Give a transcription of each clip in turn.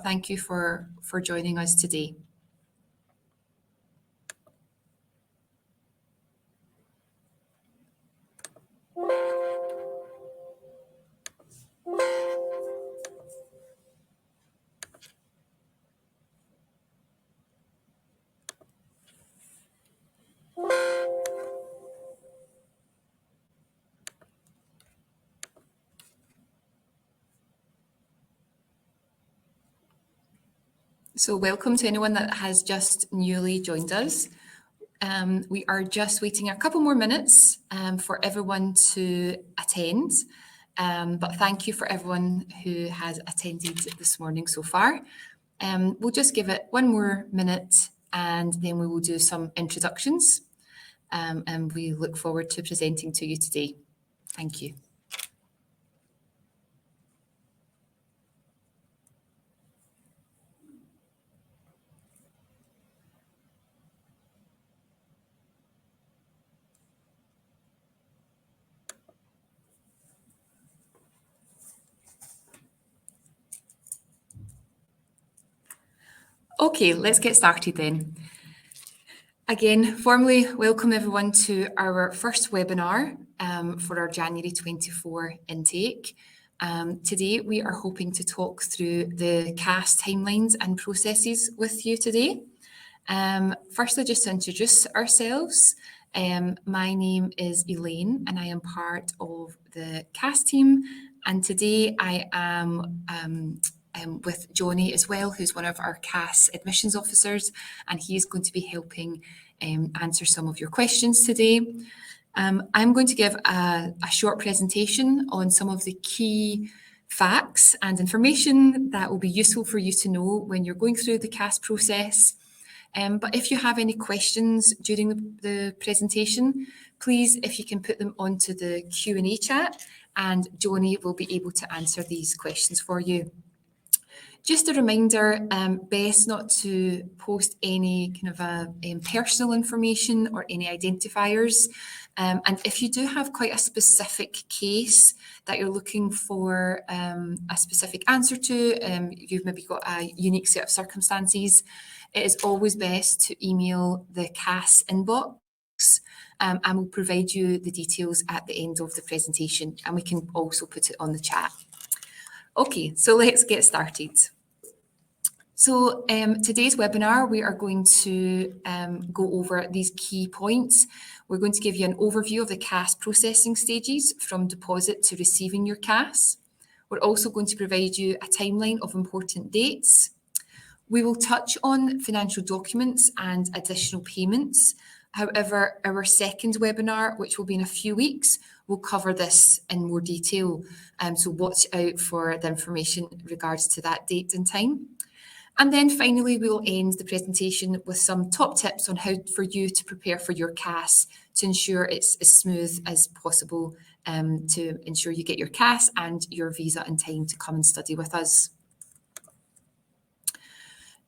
Thank you for joining us today. So welcome to anyone that has just newly joined us. We are just waiting a couple more minutes for everyone to attend. But thank you for everyone who has attended this morning so far. We'll just give it one more minute and then we will do some introductions. And we look forward to presenting to you today. Thank you. Okay, let's get started then. Again, formally welcome everyone to our first webinar for our January 24 intake. Today we are hoping to talk through the CAS timelines and processes with you today. Firstly, just to introduce ourselves, my name is Elaine and I am part of the CAS team, and today I am with Johnny as well, who's one of our CAS admissions officers, and he's going to be helping answer some of your questions today. I'm going to give a short presentation on some of the key facts and information that will be useful for you to know when you're going through the CAS process. But if you have any questions during the presentation, please, if you can put them onto the Q&A chat, and Johnny will be able to answer these questions for you. Just a reminder, best not to post any kind of personal information or any identifiers. And if you do have quite a specific case that you're looking for a specific answer to, you've maybe got a unique set of circumstances, it is always best to email the CAS inbox, and we'll provide you the details at the end of the presentation, and we can also put it on the chat. Okay, so let's get started. So today's webinar, we are going to go over these key points. We're going to give you an overview of the CAS processing stages from deposit to receiving your CAS. We're also going to provide you a timeline of important dates. We will touch on financial documents and additional payments. However, our second webinar, which will be in a few weeks, will cover this in more detail. So watch out for the information in regards to that date and time. And then finally, we will end the presentation with some top tips on how for you to prepare for your CAS to ensure it's as smooth as possible, to ensure you get your CAS and your visa in time to come and study with us.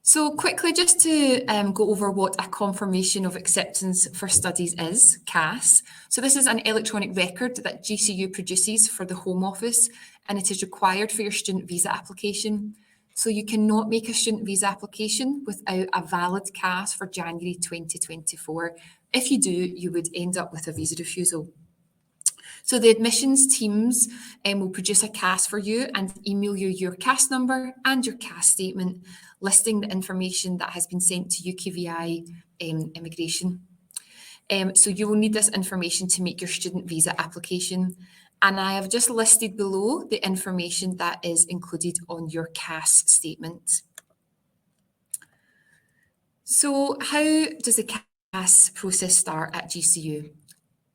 So quickly, just to go over what a confirmation of acceptance for studies is, CAS. So this is an electronic record that GCU produces for the Home Office, and it is required for your student visa application. So you cannot make a student visa application without a valid CAS for January 2024. If you do, you would end up with a visa refusal. So the admissions teams will produce a CAS for you and email you your CAS number and your CAS statement listing the information that has been sent to UKVI immigration. So you will need this information to make your student visa application. And I have just listed below the information that is included on your CAS statement. So how does the CAS process start at GCU?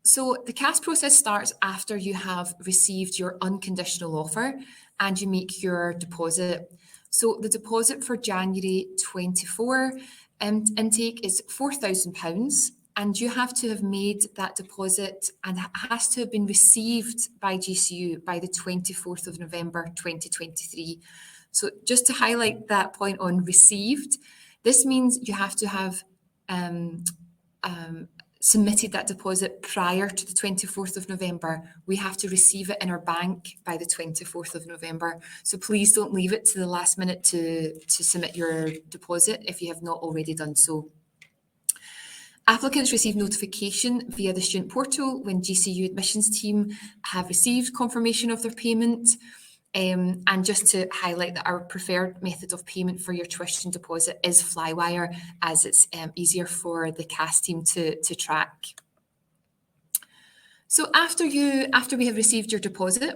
So the CAS process starts after you have received your unconditional offer and you make your deposit. So the deposit for January 24 intake is £4,000. And you have to have made that deposit, and it has to have been received by GCU by the 24th of November 2023. So just to highlight that point on received, this means you have to have submitted that deposit prior to the 24th of November, we have to receive it in our bank by the 24th of November. So please don't leave it to the last minute to submit your deposit if you have not already done so. Applicants receive notification via the student portal when GCU admissions team have received confirmation of their payment. And just to highlight that our preferred method of payment for your tuition deposit is Flywire, as it's easier for the CAS team to track. So after we have received your deposit,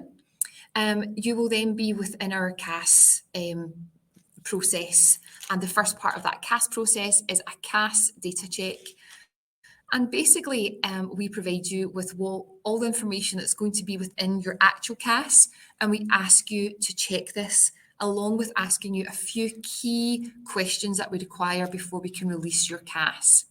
you will then be within our CAS process. And the first part of that CAS process is a CAS data check. And basically, we provide you with all the information that's going to be within your actual CAS, and we ask you to check this, along with asking you a few key questions that we require before we can release your CAS.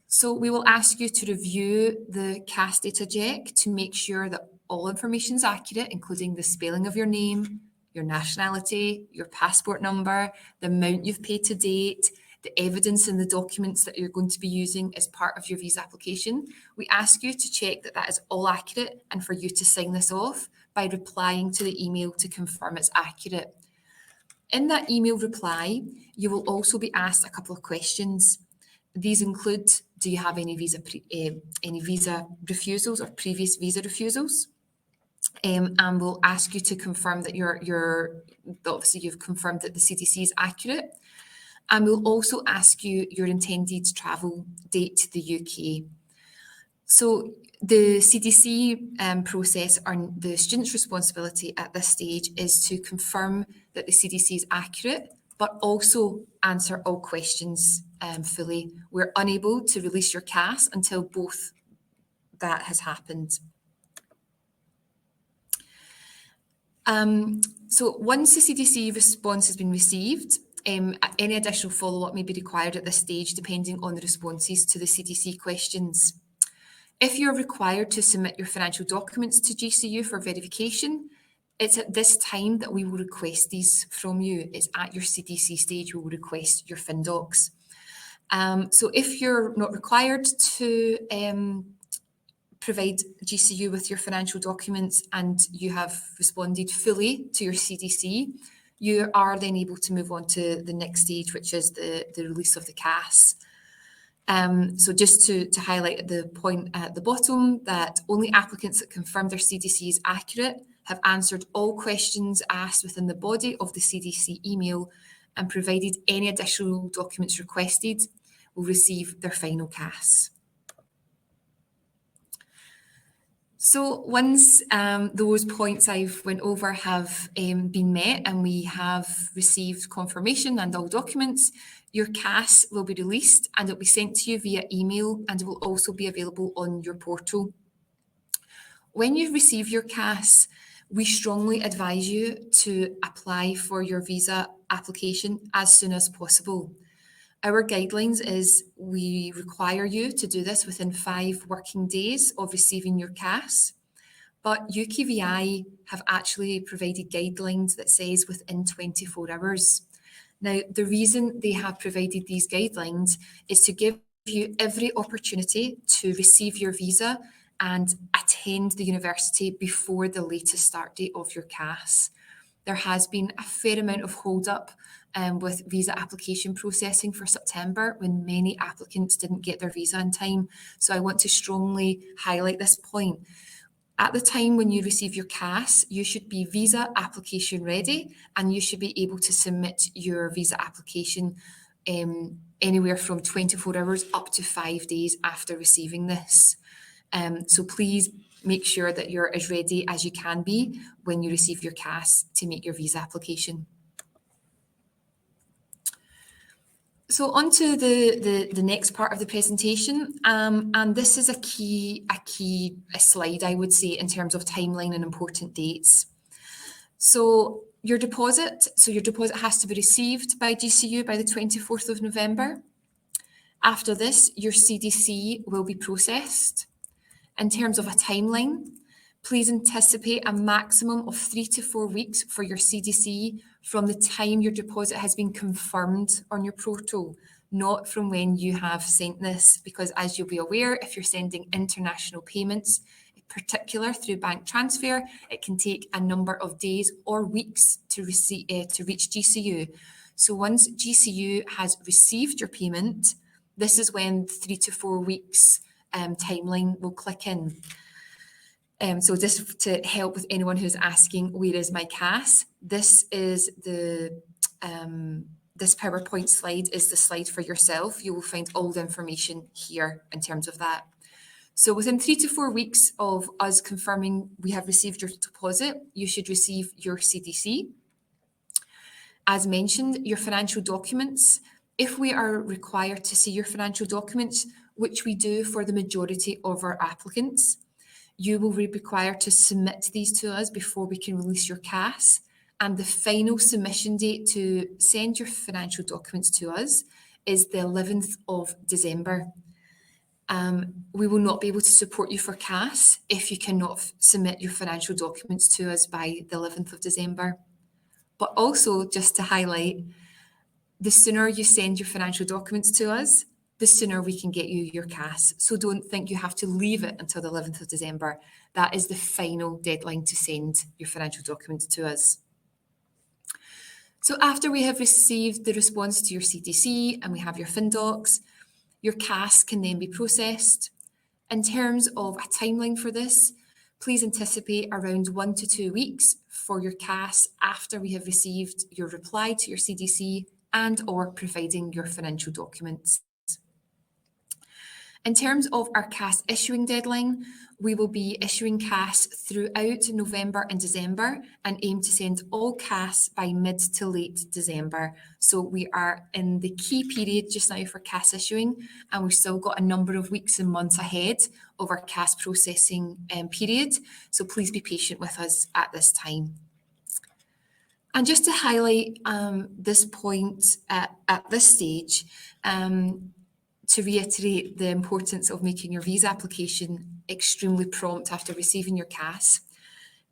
So we will ask you to review the CAS data check to make sure that all information is accurate, including the spelling of your name, your nationality, your passport number, the amount you've paid to date, the evidence and the documents that you're going to be using as part of your visa application. We ask you to check that that is all accurate and for you to sign this off by replying to the email to confirm it's accurate. In that email reply, you will also be asked a couple of questions. These include, do you have any visa refusals or previous visa refusals? And we'll ask you to confirm that obviously you've confirmed that the CDC is accurate. And we'll also ask you your intended travel date to the UK. So the CDC process, or the student's responsibility at this stage, is to confirm that the CDC is accurate, but also answer all questions fully. We're unable to release your CAS until both that has happened. So once the CDC response has been received, any additional follow-up may be required at this stage, depending on the responses to the CDC questions. If you're required to submit your financial documents to GCU for verification, it's at this time that we will request these from you. It's at your CDC stage we will request your FinDocs. So if you're not required to provide GCU with your financial documents and you have responded fully to your CDC, you are then able to move on to the next stage, which is the release of the CAS. So just to highlight at the point at the bottom that only applicants that confirm their CDC is accurate, have answered all questions asked within the body of the CDC email, and provided any additional documents requested, will receive their final CAS. So once those points I've went over have been met and we have received confirmation and all documents, your CAS will be released and it will be sent to you via email, and it will also be available on your portal. When you receive your CAS, we strongly advise you to apply for your visa application as soon as possible. Our guidelines is we require you to do this within 5 working days of receiving your CAS, but UKVI have actually provided guidelines that says within 24 hours. Now, the reason they have provided these guidelines is to give you every opportunity to receive your visa and attend the university before the latest start date of your CAS. There has been a fair amount of hold-up with visa application processing for September when many applicants didn't get their visa in time. So I want to strongly highlight this point. At the time when you receive your CAS, you should be visa application ready, and you should be able to submit your visa application anywhere from 24 hours up to 5 days after receiving this. So please make sure that you're as ready as you can be when you receive your CAS to make your visa application. So on to the next part of the presentation, and this is a key slide, I would say, in terms of timeline and important dates. So your deposit has to be received by GCU by the 24th of November. After this, your CDC will be processed. In terms of a timeline, please anticipate a maximum of 3 to 4 weeks for your CDC from the time your deposit has been confirmed on your portal. not from when you have sent this, because as you'll be aware, if you're sending international payments, in particular through bank transfer, it can take a number of days or weeks to reach GCU. So once GCU has received your payment, this is when 3 to 4 weeks timeline will click in. So just to help with anyone who's asking, where is my CAS? This is the this PowerPoint slide is the slide for yourself. You will find all the information here in terms of that. So within 3 to 4 weeks of us confirming we have received your deposit, you should receive your CDC. As mentioned, your financial documents. If we are required to see your financial documents, which we do for the majority of our applicants, you will be required to submit these to us before we can release your CAS. And the final submission date to send your financial documents to us is the 11th of December. We will not be able to support you for CAS if you cannot submit your financial documents to us by the 11th of December. But also, just to highlight, the sooner you send your financial documents to us, the sooner we can get you your CAS. So don't think you have to leave it until the 11th of December. That is the final deadline to send your financial documents to us. So after we have received the response to your CDC and we have your FinDocs, your CAS can then be processed. In terms of a timeline for this, please anticipate around 1 to 2 weeks for your CAS after we have received your reply to your CDC and or providing your financial documents. In terms of our CAS issuing deadline, we will be issuing CAS throughout November and December and aim to send all CAS by mid to late December. So we are in the key period just now for CAS issuing, and we've still got a number of weeks and months ahead of our CAS processing period. So please be patient with us at this time. And just to highlight this point at this stage, to reiterate the importance of making your visa application extremely prompt after receiving your CAS,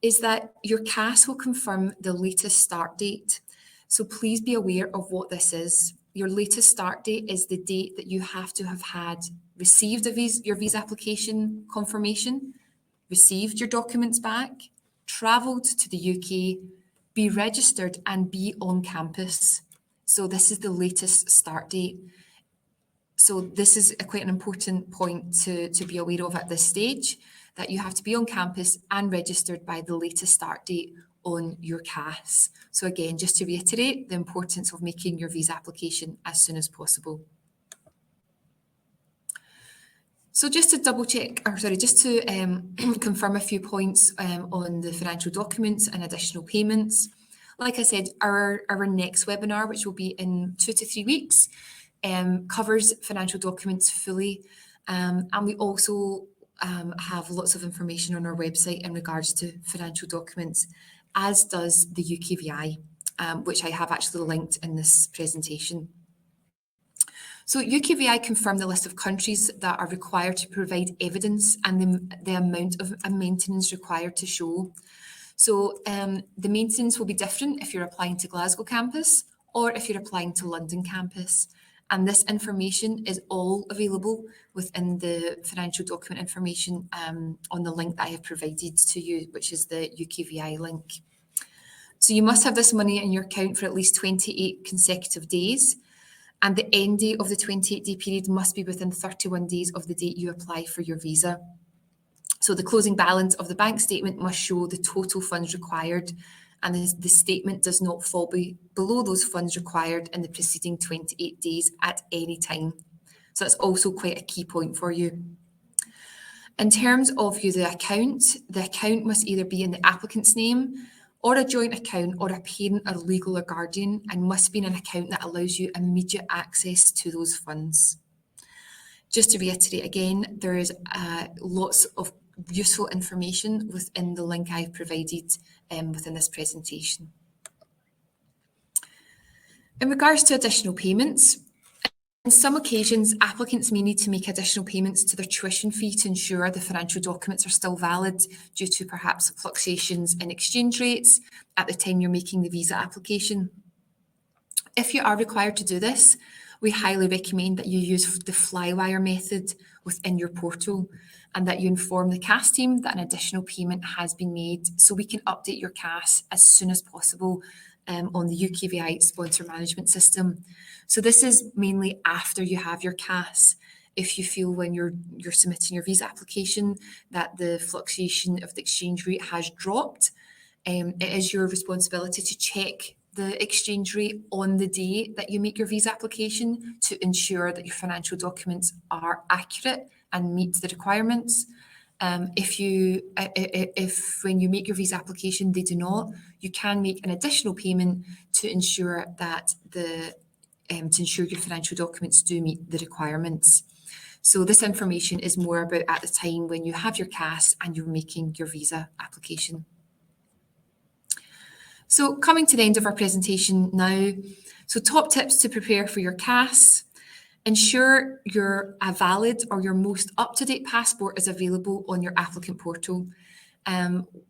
is that your CAS will confirm the latest start date. So please be aware of what this is. Your latest start date is the date that you have to have had received your visa application confirmation, received your documents back, travelled to the UK, be registered and be on campus. So this is the latest start date. So this is quite an important point to be aware of at this stage, that you have to be on campus and registered by the latest start date on your CAS. So again, just to reiterate the importance of making your visa application as soon as possible. So just to confirm a few points on the financial documents and additional payments. Like I said, our next webinar, which will be in 2 to 3 weeks, covers financial documents fully. And we also have lots of information on our website in regards to financial documents, as does the UKVI, which I have actually linked in this presentation. So UKVI confirmed the list of countries that are required to provide evidence and the amount of maintenance required to show. So the maintenance will be different if you're applying to Glasgow campus or if you're applying to London campus. And this information is all available within the financial document information on the link that I have provided to you, which is the UKVI link. So you must have this money in your account for at least 28 consecutive days. And the end date of the 28-day period must be within 31 days of the date you apply for your visa. So the closing balance of the bank statement must show the total funds required, and the statement does not fall below those funds required in the preceding 28 days at any time. So that's also quite a key point for you. In terms of the account must either be in the applicant's name or a joint account or a parent or legal or guardian, and must be in an account that allows you immediate access to those funds. Just to reiterate again, there is lots of useful information within the link I've provided within this presentation. In regards to additional payments, on some occasions, applicants may need to make additional payments to their tuition fee to ensure the financial documents are still valid due to perhaps fluctuations in exchange rates at the time you're making the visa application. If you are required to do this, We highly recommend that you use the flywire method within your portal and that you inform the CAS team that an additional payment has been made so we can update your CAS as soon as possible on the UKVI sponsor management system. So this is mainly after you have your CAS. If you feel when you're submitting your visa application that the fluctuation of the exchange rate has dropped, it is your responsibility to check the exchange rate on the day that you make your visa application to ensure that your financial documents are accurate and meet the requirements. If when you make your visa application they do not, you can make an additional payment to ensure that to ensure your financial documents do meet the requirements. So this information is more about at the time when you have your CAS and you're making your visa application. So coming to the end of our presentation now, so top tips to prepare for your CAS. Ensure a valid or your most up-to-date passport is available on your applicant portal.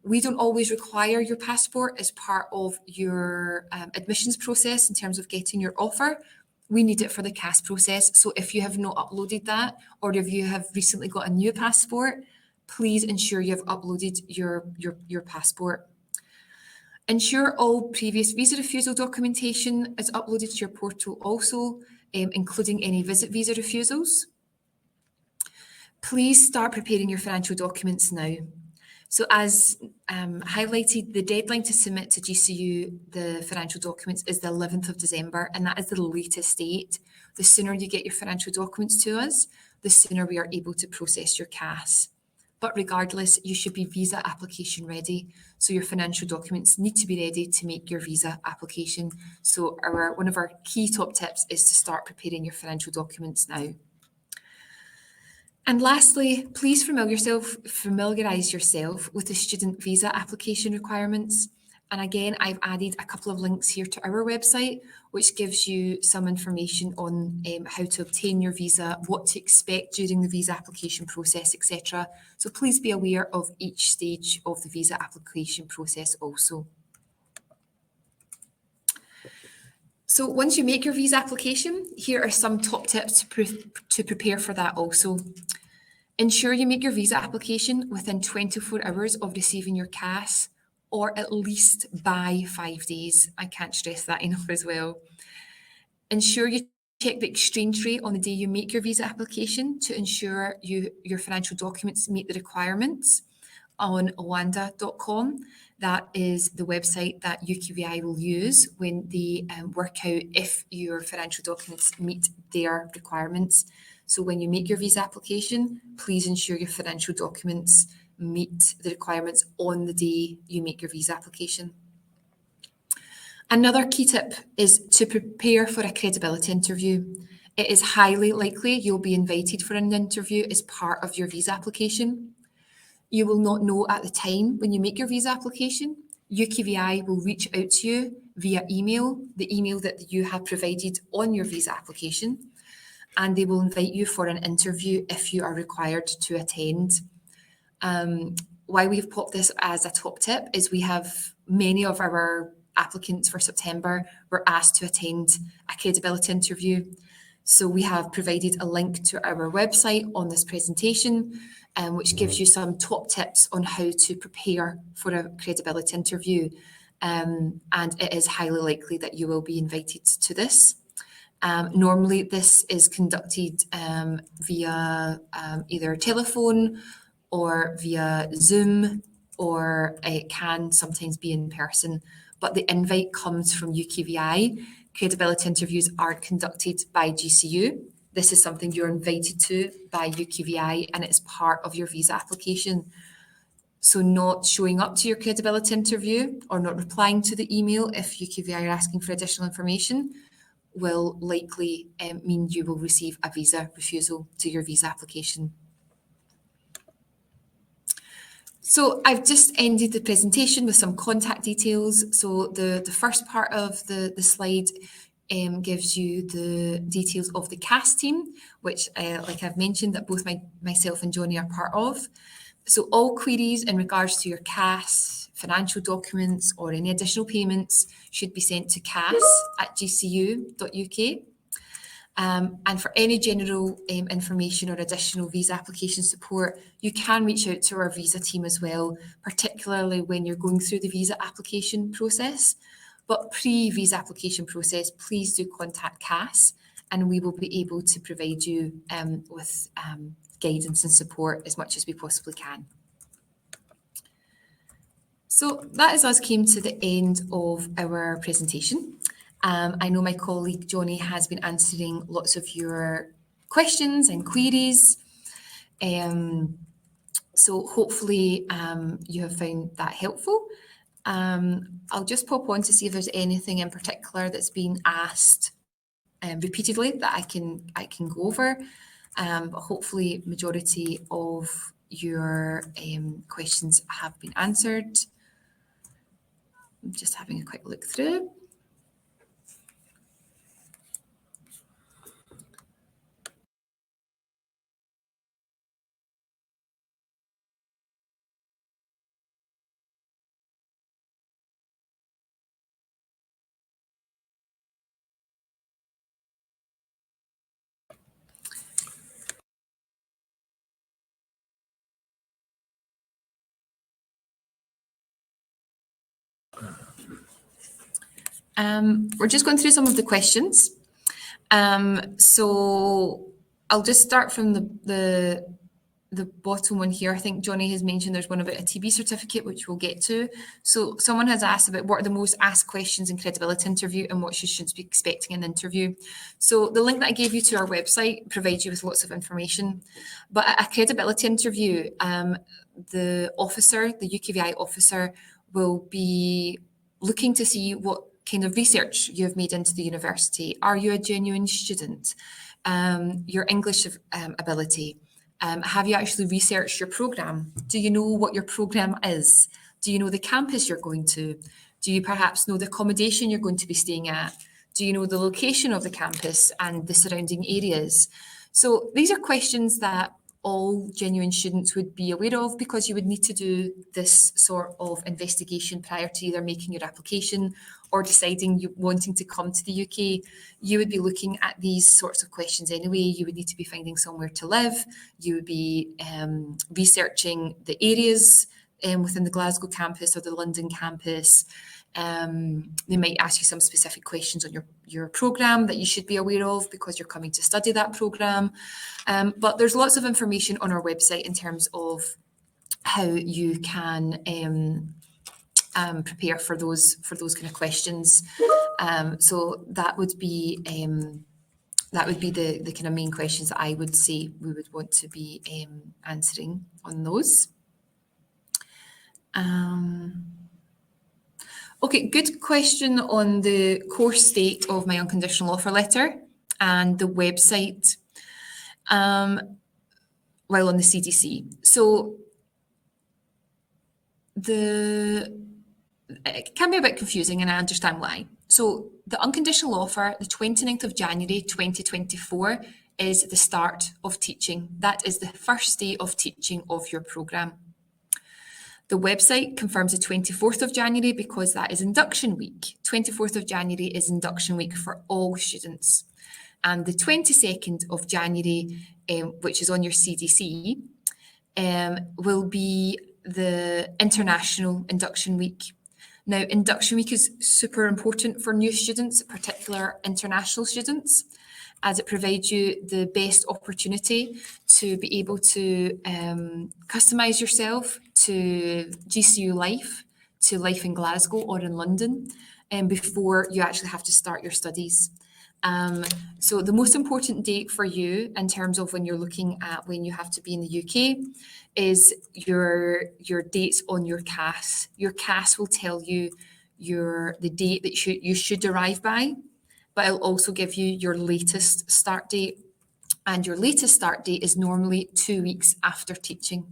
We don't always require your passport as part of your admissions process in terms of getting your offer. We need it for the CAS process. So if you have not uploaded that, or if you have recently got a new passport, please ensure you have uploaded your passport. Ensure all previous visa refusal documentation is uploaded to your portal also, including any visit visa refusals. Please start preparing your financial documents now. So as highlighted, the deadline to submit to GCU the financial documents is the 11th of December, and that is the latest date. The sooner you get your financial documents to us, the sooner we are able to process your CAS. But regardless, you should be visa application ready. So your financial documents need to be ready to make your visa application. So one of our key top tips is to start preparing your financial documents now. And lastly, please familiarise yourself with the student visa application requirements. And again, I've added a couple of links here to our website, which gives you some information on how to obtain your visa, what to expect during the visa application process, etc. So please be aware of each stage of the visa application process also. So once you make your visa application, here are some top tips to prepare for that also. Ensure you make your visa application within 24 hours of receiving your CAS, or at least by 5 days. I can't stress that enough as well. Ensure you check the exchange rate on the day you make your visa application to ensure your financial documents meet the requirements on awanda.com. That is the website that UKVI will use when they work out if your financial documents meet their requirements. So when you make your visa application, please ensure your financial documents meet the requirements on the day you make your visa application. Another key tip is to prepare for a credibility interview. It is highly likely you'll be invited for an interview as part of your visa application. You will not know at the time when you make your visa application. UKVI will reach out to you via email, the email that you have provided on your visa application, and they will invite you for an interview if you are required to attend. Why we've popped this as a top tip is we have many of our applicants for September were asked to attend a credibility interview. So we have provided a link to our website on this presentation, which gives you some top tips on how to prepare for a credibility interview. And it is highly likely that you will be invited to this. Normally, this is conducted via either telephone or via Zoom, or it can sometimes be in person, but the invite comes from UKVI. Credibility interviews aren't conducted by GCU. This is something you're invited to by UKVI, and it's part of your visa application. So not showing up to your credibility interview or not replying to the email if UKVI are asking for additional information will likely mean you will receive a visa refusal to your visa application. So I've just ended the presentation with some contact details. So the first part of the slide gives you the details of the CAS team, which like I've mentioned that both myself and Johnny are part of. So all queries in regards to your CAS, financial documents or any additional payments should be sent to cas@gcu.uk. And for any general information or additional visa application support, you can reach out to our visa team as well, particularly when you're going through the visa application process. But pre-visa application process, please do contact CAS and we will be able to provide you with guidance and support as much as we possibly can. So that is us came to the end of our presentation. I know my colleague Johnny has been answering lots of your questions and queries. So hopefully you have found that helpful. I'll just pop on to see if there's anything in particular that's been asked repeatedly that I can go over. But hopefully majority of your questions have been answered. I'm just having a quick look through. We're just going through some of the questions. So I'll just start from the bottom one here. I think Johnny has mentioned there's one about a TB certificate, which we'll get to. So someone has asked about what are the most asked questions in credibility interview and what you should be expecting in an interview. So the link that I gave you to our website provides you with lots of information. But at a credibility interview, the officer, the UKVI officer, will be looking to see what kind of research you've made into the university. Are you a genuine student? Your English ability. Have you actually researched your programme? Do you know what your programme is? Do you know the campus you're going to? Do you perhaps know the accommodation you're going to be staying at? Do you know the location of the campus and the surrounding areas? So these are questions that all genuine students would be aware of, because you would need to do this sort of investigation prior to either making your application or deciding you wanting to come to the UK. You would be looking at these sorts of questions anyway. You would need to be finding somewhere to live. You would be researching the areas within the Glasgow campus or the London campus. They might ask you some specific questions on your programme that you should be aware of because you're coming to study that programme. But there's lots of information on our website in terms of how you can prepare for those kind of questions. So that would be the kind of main questions that I would say we would want to be answering on those. Okay, good question on the course state of my unconditional offer letter and the website while on the CDC. So it can be a bit confusing and I understand why. So the unconditional offer, the 29th of January 2024, is the start of teaching. That is the first day of teaching of your programme. The website confirms the 24th of January because that is induction week. 24th of January is induction week for all students. And the 22nd of January, which is on your CDC, will be the international induction week. Now, induction week is super important for new students, particular international students, as it provides you the best opportunity to be able to customise yourself to GCU life, to life in Glasgow or in London, before you actually have to start your studies. So the most important date for you in terms of when you're looking at when you have to be in the UK is your dates on your CAS. Your CAS will tell you the date that you should arrive by, but it'll also give you your latest start date. And your latest start date is normally 2 weeks after teaching.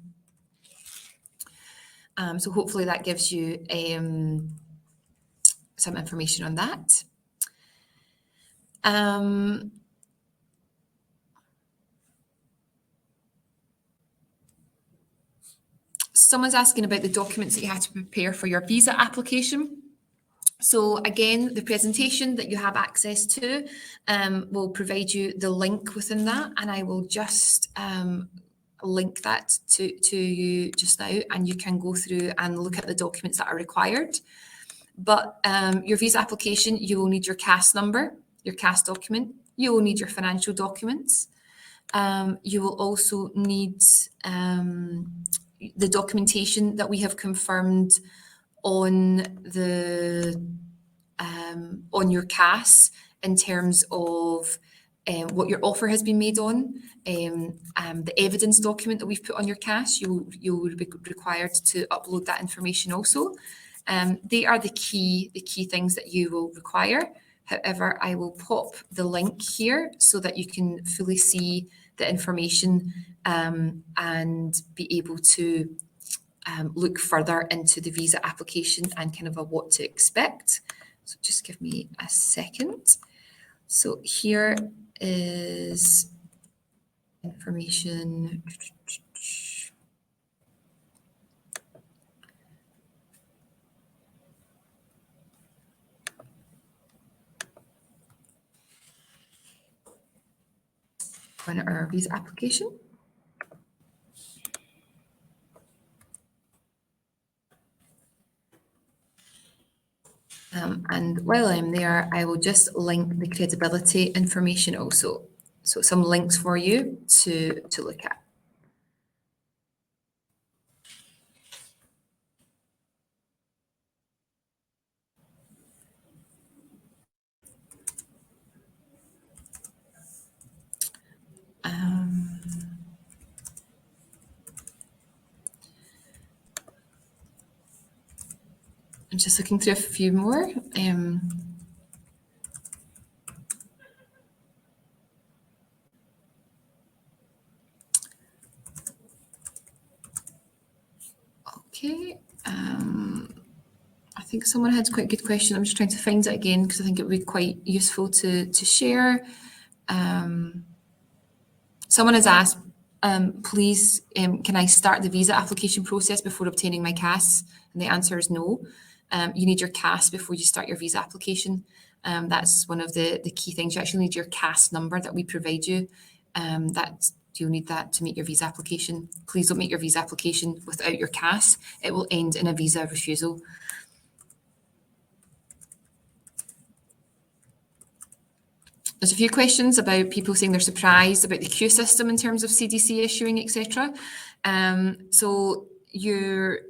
So hopefully that gives you some information on that. Someone's asking about the documents that you have to prepare for your visa application. So again, the presentation that you have access to will provide you the link within that, and I will just link that to you just now, and you can go through and look at the documents that are required. But your visa application, you will need your CAS number, your CAS document. You will need your financial documents. You will also need the documentation that we have confirmed on the on your CAS in terms of what your offer has been made on, the evidence document that we've put on your CAS. You will be required to upload that information also. They are the key things that you will require. However, I will pop the link here so that you can fully see the information and be able to look further into the visa application and kind of what to expect. So just give me a second. So here is information. On our visa application. And while I'm there, I will just link the credibility information also. So some links for you to look at. I'm just looking through a few more. Okay. I think someone had quite a good question. I'm just trying to find it again because I think it would be quite useful to share. Someone has asked, please, can I start the visa application process before obtaining my CAS? And the answer is no. You need your CAS before you start your visa application. That's one of the key things. You actually need your CAS number that we provide you. You'll need that to make your visa application. Please don't make your visa application without your CAS. It will end in a visa refusal. There's a few questions about people saying they're surprised about the queue system in terms of CDC issuing, etc. So your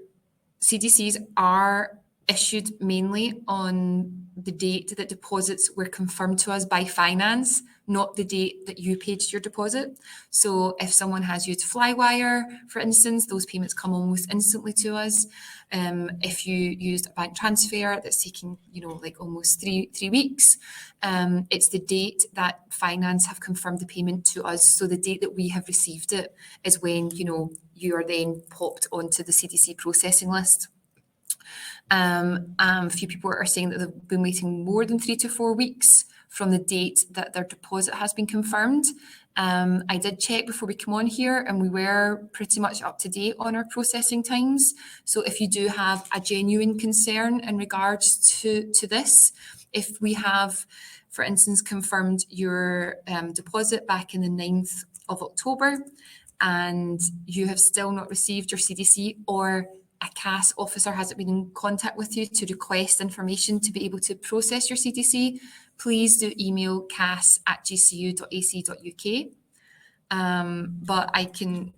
CDCs are issued mainly on the date that deposits were confirmed to us by finance, not the date that you paid your deposit. So if someone has used Flywire, for instance, those payments come almost instantly to us. If you used a bank transfer that's taking, like almost three weeks, it's the date that finance have confirmed the payment to us. So the date that we have received it is when, you are then popped onto the CDC processing list. A few people are saying that they've been waiting more than 3 to 4 weeks from the date that their deposit has been confirmed. I did check before we come on here, and we were pretty much up to date on our processing times. So if you do have a genuine concern in regards to this, if we have, for instance, confirmed your deposit back in the 9th of October, and you have still not received your CDC, or a CAS officer hasn't been in contact with you to request information to be able to process your CDC, please do email cas@gcu.ac.uk. But I can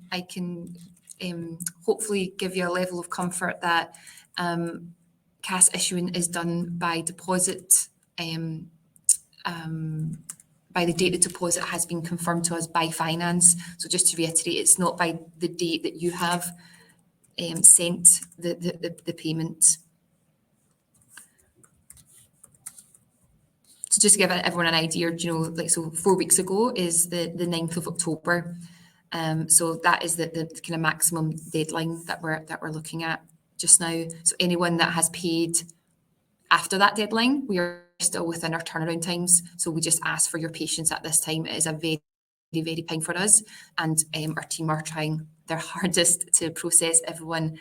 hopefully give you a level of comfort that CAS issuing is done by deposit, by the date the deposit has been confirmed to us by finance. So just to reiterate, it's not by the date that you have sent the payment. So just to give everyone an idea, so 4 weeks ago is the 9th of October. So that is the kind of maximum deadline that we're looking at just now. So anyone that has paid after that deadline, we are still within our turnaround times. So we just ask for your patience at this time. It is a very, very pain for us, and our team are trying their hardest to process everyone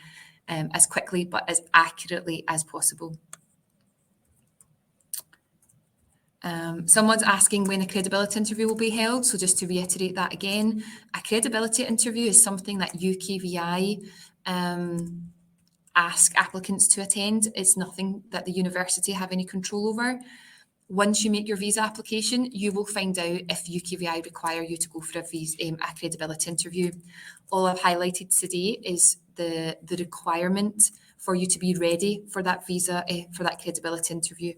as quickly but as accurately as possible. Someone's asking when a credibility interview will be held. So just to reiterate that again, a credibility interview is something that UKVI ask applicants to attend. It's nothing that the university have any control over. Once you make your visa application, you will find out if UKVI require you to go for a credibility interview. All I've highlighted today is the requirement for you to be ready for that visa, for that credibility interview.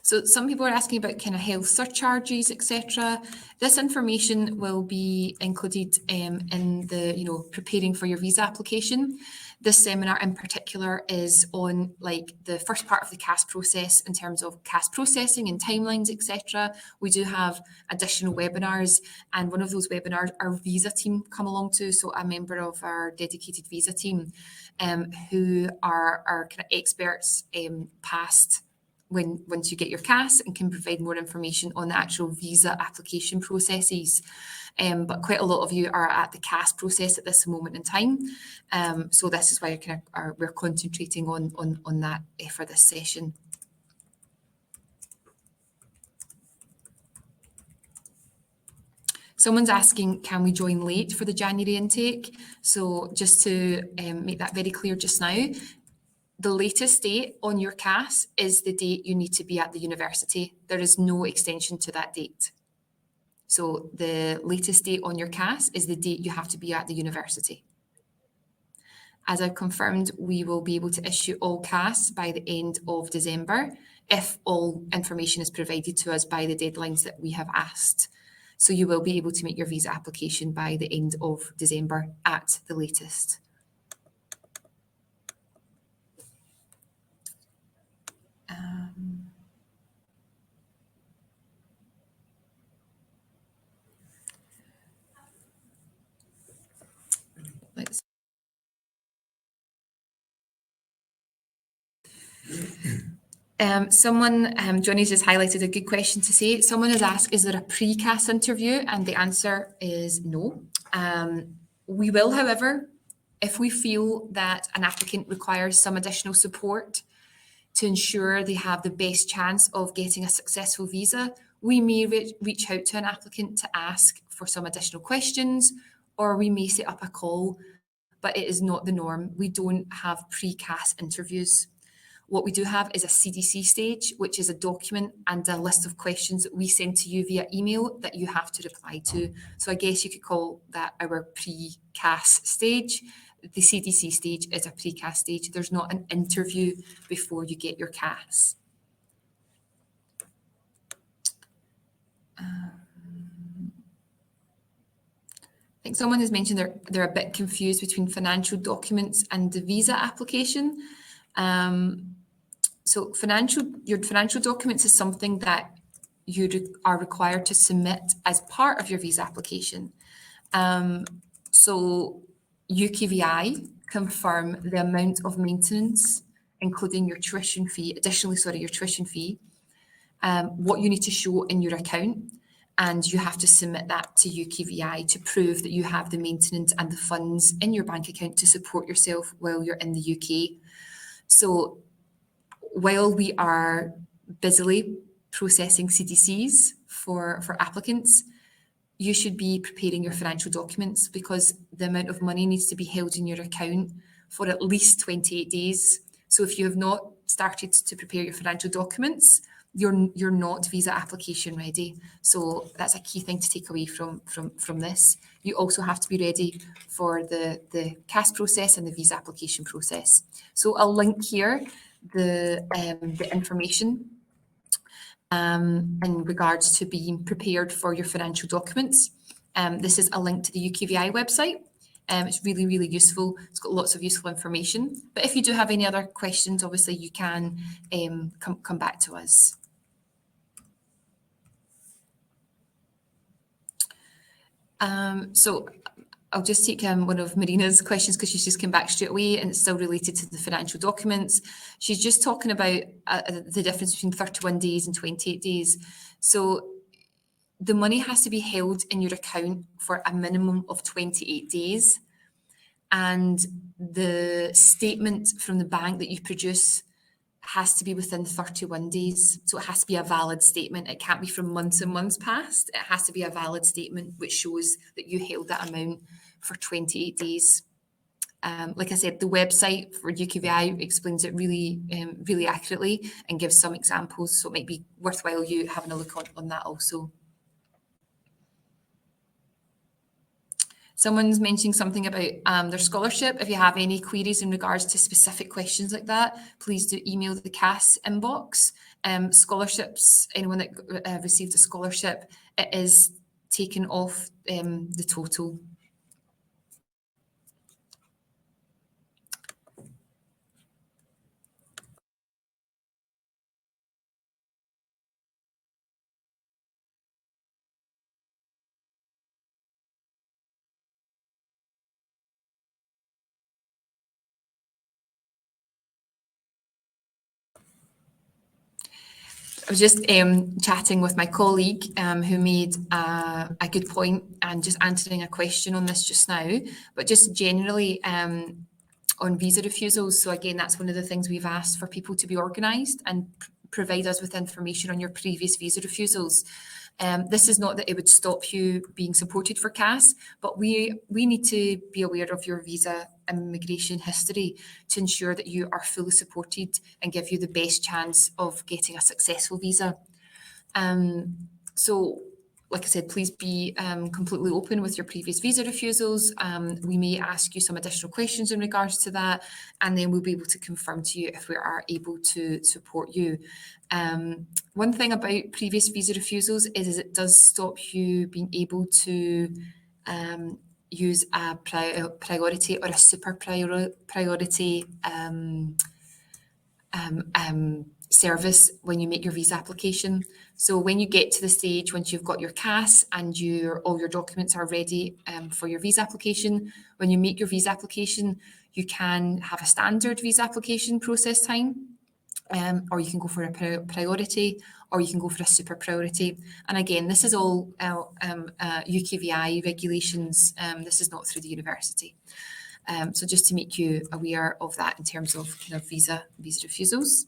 So some people are asking about kind of health surcharges, etc. This information will be included in the, preparing for your visa application. This seminar in particular is on like the first part of the CAS process in terms of CAS processing and timelines, etc. We do have additional webinars, and one of those webinars our visa team come along to, so a member of our dedicated visa team who are kind of experts past once you get your CAS and can provide more information on the actual visa application processes. But quite a lot of you are at the CAS process at this moment in time. So this is why we're concentrating on that for this session. Someone's asking, can we join late for the January intake? So just to make that very clear just now, the latest date on your CAS is the date you need to be at the university. There is no extension to that date. So the latest date on your CAS is the date you have to be at the university. As I've confirmed, we will be able to issue all CAS by the end of December if all information is provided to us by the deadlines that we have asked. So you will be able to make your visa application by the end of December at the latest. Let's Johnny's just highlighted a good question to say. Someone has asked, is there a pre-CAS interview? And the answer is no. We will, however, if we feel that an applicant requires some additional support to ensure they have the best chance of getting a successful visa, we may reach out to an applicant to ask for some additional questions, or we may set up a call, but it is not the norm. We don't have pre-CAS interviews. What we do have is a CDC stage, which is a document and a list of questions that we send to you via email that you have to reply to. So I guess you could call that our pre-CAS stage. The CDC stage is a pre-CAS stage. There's not an interview before you get your CAS. I think someone has mentioned they're a bit confused between financial documents and the visa application. So your financial documents is something that you are required to submit as part of your visa application. So UKVI confirm the amount of maintenance, including your tuition fee, your tuition fee, what you need to show in your account, and you have to submit that to UKVI to prove that you have the maintenance and the funds in your bank account to support yourself while you're in the UK. So while we are busily processing CDCs for applicants, you should be preparing your financial documents, because the amount of money needs to be held in your account for at least 28 days. So if you have not started to prepare your financial documents, you're not visa application ready. So that's a key thing to take away from this. You also have to be ready for the CAS process and the visa application process. So I'll link here the information in regards to being prepared for your financial documents. This is a link to the UKVI website. It's really, really useful. It's got lots of useful information. But if you do have any other questions, obviously you can come back to us. So I'll just take one of Marina's questions, because she's just come back straight away, and it's still related to the financial documents. She's just talking about the difference between 31 days and 28 days. So the money has to be held in your account for a minimum of 28 days. and the statement from the bank that you produce has to be within 31 days. So it has to be a valid statement. It can't be from months and months past. It has to be a valid statement which shows that you held that amount for 28 days. Like I said, the website for UKVI explains it really, really accurately and gives some examples. So it might be worthwhile you having a look on that also. Someone's mentioning something about their scholarship. If you have any queries in regards to specific questions like that, please do email the CAS inbox. Scholarships, anyone that received a scholarship, it is taken off the total. I was just chatting with my colleague who made a good point and just answering a question on this just now, but just generally on visa refusals. So again, that's one of the things we've asked for people to be organised and provide us with information on your previous visa refusals. This is not that it would stop you being supported for CAS, but we need to be aware of your visa immigration history to ensure that you are fully supported and give you the best chance of getting a successful visa. So, like I said, please be completely open with your previous visa refusals. We may ask you some additional questions in regards to that, and then we'll be able to confirm to you if we are able to support you. One thing about previous visa refusals is it does stop you being able to use a priority or a super priority service when you make your visa application. So when you get to the stage, once you've got your CAS and all your documents are ready for your visa application, when you make your visa application, you can have a standard visa application process time, or you can go for a priority, or you can go for a super priority. And again, this is all UKVI regulations. This is not through the university. So just to make you aware of that in terms of kind of visa refusals.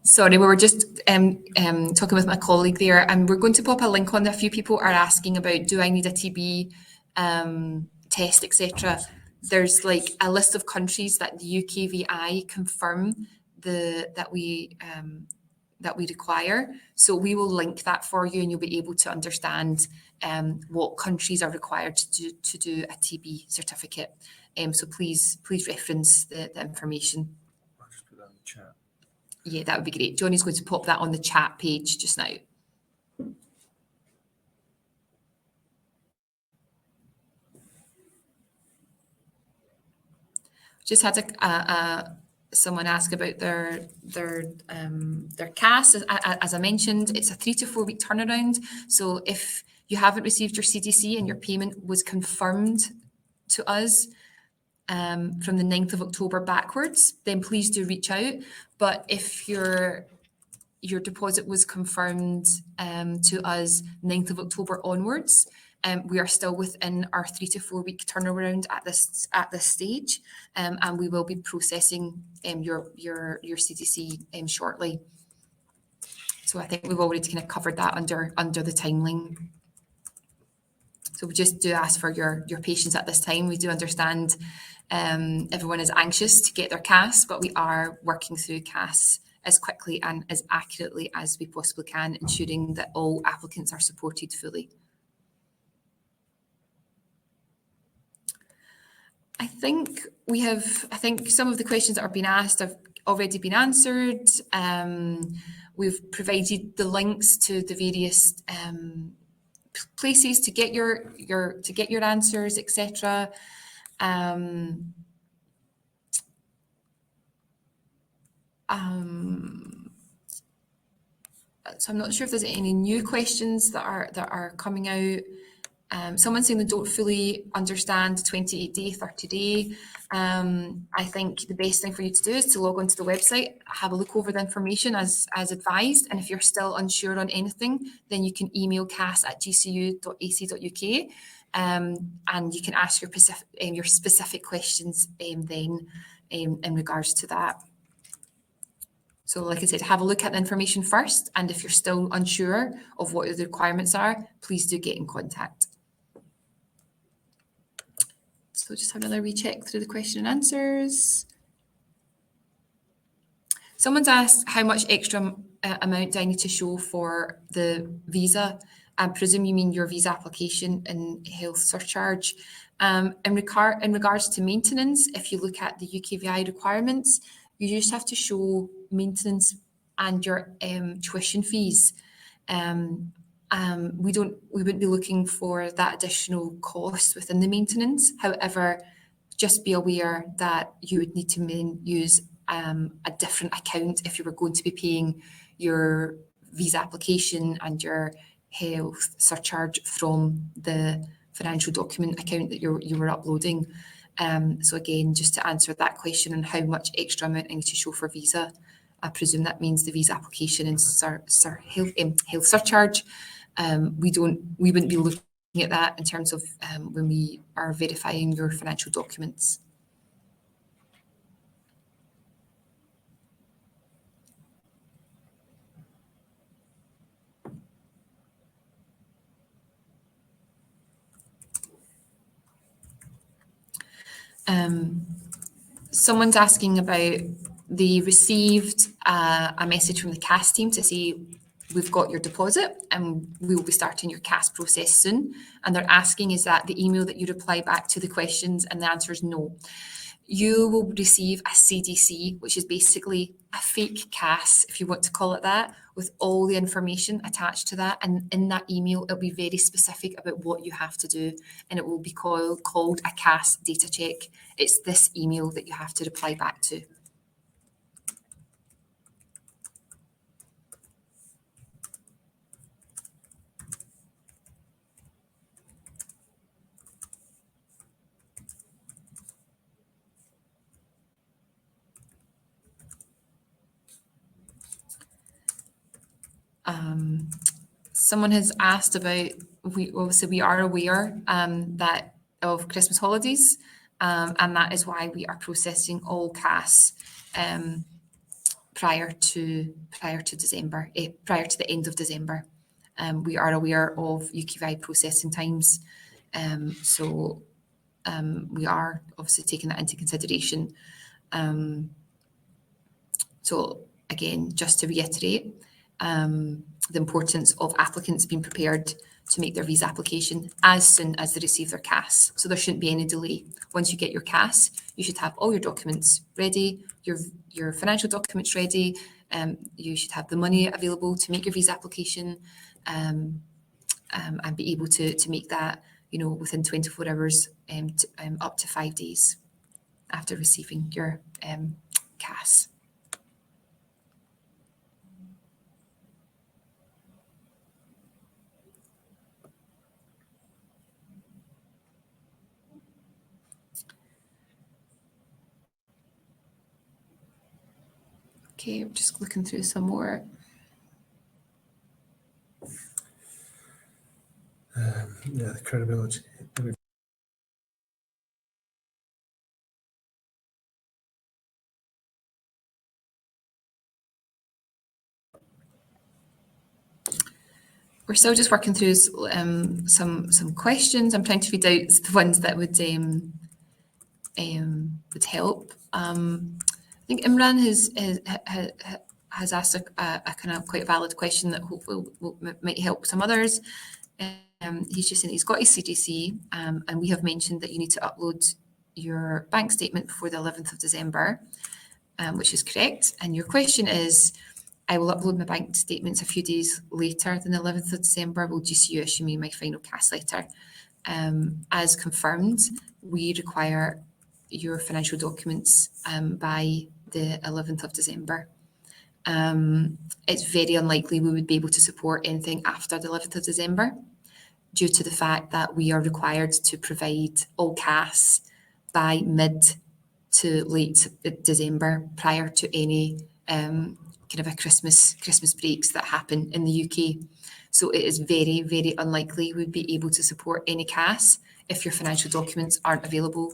Sorry, we were just talking with my colleague there, and we're going to pop a link on. A few people are asking about, do I need a TB test, etc. There's like a list of countries that the UKVI confirm that we require. So we will link that for you, and you'll be able to understand what countries are required to do a TB certificate. So please reference the information. I'll just put that in the chat. Yeah, that would be great. Johnny's going to pop that on the chat page just now. Just had someone ask about their CAS. As I mentioned, it's a 3 to 4 week turnaround. So if you haven't received your CDC and your payment was confirmed to us from the 9th of October backwards, then please do reach out. But if your deposit was confirmed to us 9th of October onwards, we are still within our 3 to 4 week turnaround at this stage, and we will be processing your CDC shortly. So I think we've already kind of covered that under the timeline. So we just do ask for your patience at this time. We do understand everyone is anxious to get their CAS, but we are working through CAS as quickly and as accurately as we possibly can, ensuring that all applicants are supported fully. I think some of the questions that are being asked have already been answered. We've provided the links to the various places to get your answers, etc. So I'm not sure if there's any new questions that are coming out. Someone saying they don't fully understand 28-day, 30-day. I think the best thing for you to do is to log onto the website, have a look over the information as advised, and if you're still unsure on anything, then you can email cas@gcu.ac.uk, and you can ask your specific questions then in regards to that. So like I said, have a look at the information first, and if you're still unsure of what the requirements are, please do get in contact. So just have another recheck through the question and answers. Someone's asked how much extra amount do I need to show for the visa? I presume you mean your visa application and health surcharge. In regards to maintenance, if you look at the UKVI requirements, you just have to show maintenance and your tuition fees. We wouldn't be looking for that additional cost within the maintenance. However, just be aware that you would need to use a different account if you were going to be paying your visa application and your health surcharge from the financial document account that you were uploading. So again, just to answer that question on how much extra amount I need to show for visa, I presume that means the visa application and health surcharge. We wouldn't be looking at that in terms of when we are verifying your financial documents. Someone's asking about they received a message from the CAS team to say we've got your deposit and we will be starting your CAS process soon. And they're asking, is that the email that you reply back to the questions? And the answer is no. You will receive a CDC, which is basically a fake CAS, if you want to call it that, with all the information attached to that. And in that email, it'll be very specific about what you have to do. And it will be called a CAS data check. It's this email that you have to reply back to. Someone has asked about, we are aware that of Christmas holidays, and that is why we are processing all CAS prior to December, prior to the end of December. We are aware of UKVI processing times, so we are obviously taking that into consideration. So again, just to reiterate, the importance of applicants being prepared to make their visa application as soon as they receive their CAS. So there shouldn't be any delay. Once you get your CAS, you should have all your documents ready, your financial documents ready, you should have the money available to make your visa application, and be able to make that, within 24 hours up to 5 days after receiving your CAS. Okay, I'm just looking through some more. The credibility. We're still just working through some questions. I'm trying to read out the ones that would help. I think Imran has asked a kind of quite valid question that hopefully might help some others. He's just saying he's got his CDC, and we have mentioned that you need to upload your bank statement before the 11th of December, which is correct. And your question is, I will upload my bank statements a few days later than the 11th of December. Will GCU issue me my final CAS letter? As confirmed, we require your financial documents by the 11th of December. It's very unlikely we would be able to support anything after the 11th of December due to the fact that we are required to provide all CAS by mid to late December prior to any kind of a Christmas breaks that happen in the UK. So it is very, very unlikely we'd be able to support any CAS if your financial documents aren't available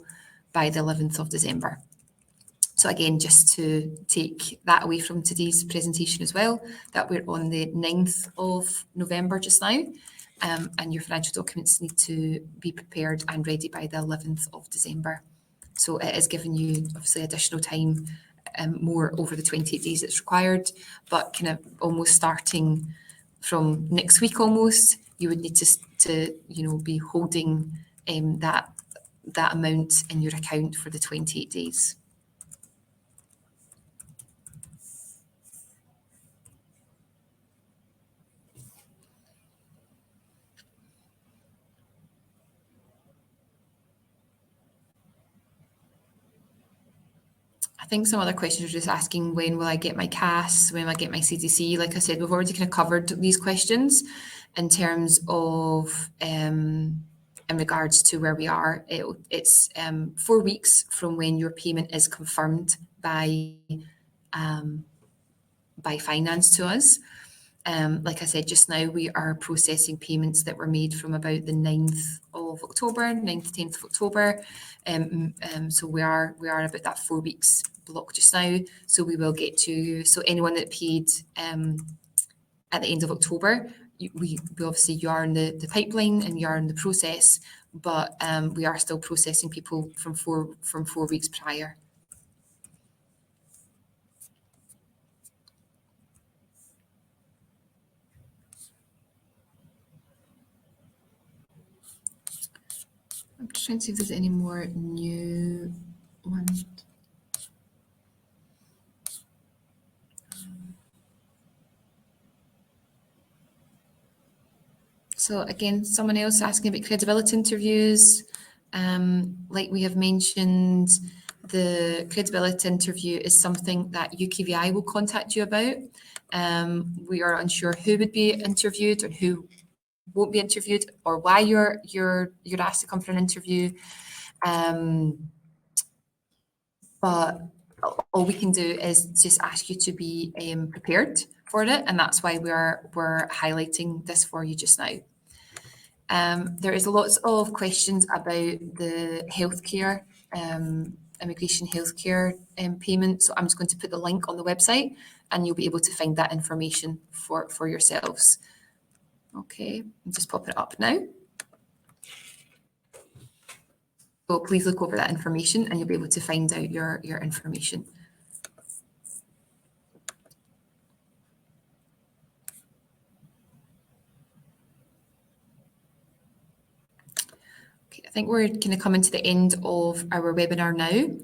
by the 11th of December. So again, just to take that away from today's presentation as well, that we're on the 9th of November just now, and your financial documents need to be prepared and ready by the 11th of December. So it is giving you obviously additional time, more over the 28 days it's required, but kind of almost starting from next week almost, you would need to be holding that amount in your account for the 28 days. I think some other questions are just asking, when will I get my CAS? When will I get my CDC? Like I said, we've already kind of covered these questions in terms of in regards to where we are. It's 4 weeks from when your payment is confirmed by finance to us. Like I said just now, we are processing payments that were made from about the 9th of October, 9th, 10th of October. So we are about that 4 weeks block just now. So we will get to you. So anyone that paid at the end of October, we obviously, you are in the pipeline and you are in the process, but we are still processing people from 4 weeks prior. I'm just trying to see if there's any more new ones. So again, someone else asking about credibility interviews. Like we have mentioned, the credibility interview is something that UKVI will contact you about. We are unsure who would be interviewed or who won't be interviewed, or why you're asked to come for an interview. But all we can do is just ask you to be prepared for it, and that's why we're highlighting this for you just now. There is lots of questions about the healthcare, immigration healthcare payment. So I'm just going to put the link on the website, and you'll be able to find that information for yourselves. Okay, I'm just popping it up now. So please look over that information and you'll be able to find out your information. Okay, I think we're going to come into the end of our webinar now.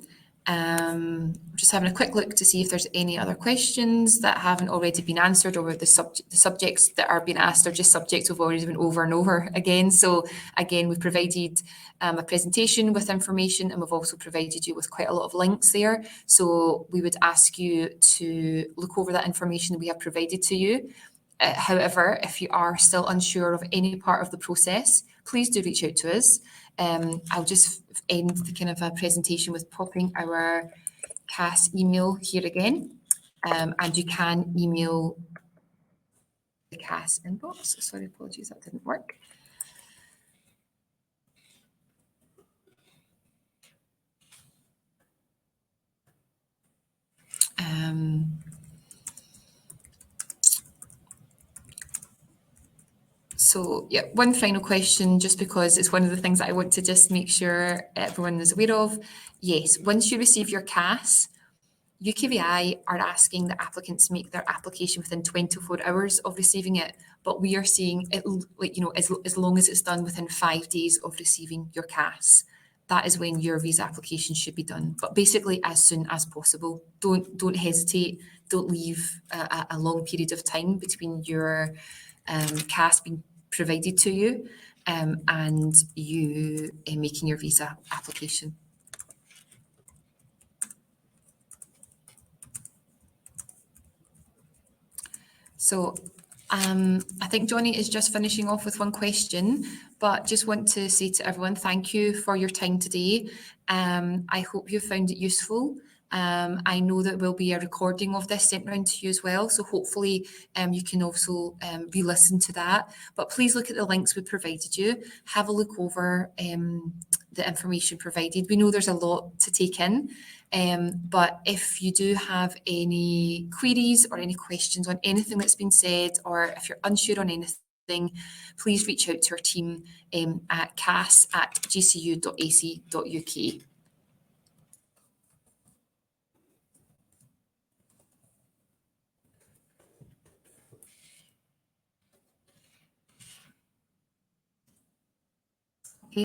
We're just having a quick look to see if there's any other questions that haven't already been answered, or the subjects that are being asked are just subjects we've already been over and over again. So again, we've provided a presentation with information, and we've also provided you with quite a lot of links there. So we would ask you to look over that information that we have provided to you. However, if you are still unsure of any part of the process, please do reach out to us. I'll just end the kind of a presentation with popping our CAS email here again, and you can email the CAS inbox. Sorry, apologies, that didn't work. So yeah, one final question, just because it's one of the things that I want to just make sure everyone is aware of. Yes, once you receive your CAS, UKVI are asking the applicants make their application within 24 hours of receiving it, but we are seeing it, like, as long as it's done within 5 days of receiving your CAS. that is when your visa application should be done. But basically, as soon as possible. Don't hesitate. Don't leave a long period of time between your CAS being provided to you and you making your visa application. So I think Johnny is just finishing off with one question, but just want to say to everyone, thank you for your time today. I hope you found it useful. I know that will be a recording of this sent round to you as well, so hopefully you can also re-listen to that. But please look at the links we provided you. Have a look over the information provided. We know there's a lot to take in, but if you do have any queries or any questions on anything that's been said, or if you're unsure on anything, please reach out to our team at cas@gcu.ac.uk.